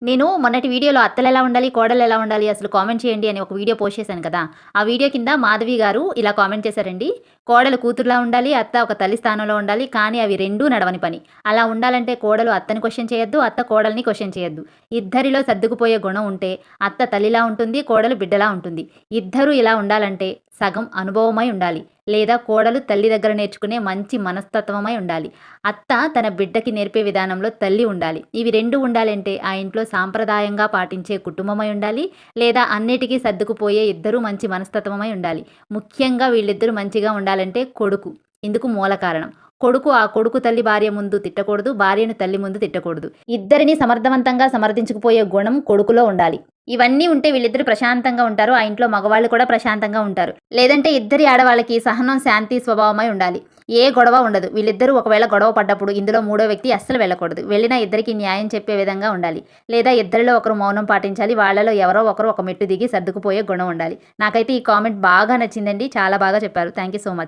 నేను మొన్నటి వీడియోలో అత్తలెలా ఉండాలి, కోడలెలా ఉండాలి అసలు కామెంట్ చేయండి అని ఒక వీడియో పోస్ట్ చేశాను కదా! ఆ వీడియో కింద మాధవి గారు ఇలా కామెంట్ చేశారండి. కోడలు కూతురులా ఉండాలి, అత్త ఒక తల్లి స్థానంలో ఉండాలి. కానీ అవి రెండూ నడవని పని. అలా ఉండాలంటే కోడలు అత్తని క్వెషన్ చేయొద్దు, అత్త కోడల్ని క్వెషన్ చేయొద్దు. ఇద్దరిలో సర్దుకుపోయే గుణం ఉంటే అత్త తల్లిలా ఉంటుంది, కోడలు బిడ్డలా ఉంటుంది. ఇద్దరూ ఇలా ఉండాలంటే సగం అనుభవమై ఉండాలి. లేదా కోడలు తల్లి దగ్గర నేర్చుకునే మంచి మనస్తత్వమై ఉండాలి. అత్త తన బిడ్డకి నేర్పే విధానంలో తల్లి ఉండాలి. ఇవి 2 ఉండాలంటే ఆ ఇంట్లో సాంప్రదాయంగా పాటించే కుటుంబమై ఉండాలి. లేదా అన్నిటికీ సర్దుకుపోయే ఇద్దరూ మంచి మనస్తత్వమై ఉండాలి. ముఖ్యంగా వీళ్ళిద్దరూ మంచిగా ఉండాలంటే కొడుకు ఇందుకు మూల కారణం. ఆ కొడుకు తల్లి భార్య ముందు తిట్టకూడదు. భార్యను తల్లి ముందు తిట్టకూడదు. ఇద్దరిని సమర్థవంతంగా సమర్థించుకుపోయే గుణం కొడుకులో ఉండాలి. ఇవన్నీ ఉంటే వీళ్ళిద్దరూ ప్రశాంతంగా ఉంటారు. ఆ ఇంట్లో మగవాళ్ళు కూడా ప్రశాంతంగా ఉంటారు. లేదంటే ఇద్దరి ఆడవాళ్ళకి సహనం, శాంతి స్వభావమై ఉండాలి. ఏ గొడవ ఉండదు. వీళ్ళిద్దరూ ఒకవేళ గొడవ పడ్డప్పుడు ఇందులో మూడో వ్యక్తి అస్సలు వెళ్ళకూడదు. వెళ్ళినా ఇద్దరికీ న్యాయం చెప్పే విధంగా ఉండాలి. లేదా ఇద్దరిలో ఒకరు మౌనం పాటించాలి. వాళ్ళలో ఎవరో ఒకరు ఒక మెట్టు దిగి సర్దుకుపోయే గుణం ఉండాలి. నాకైతే ఈ కామెంట్ బాగా నచ్చిందండి. చాలా బాగా చెప్పారు. Thank you so much.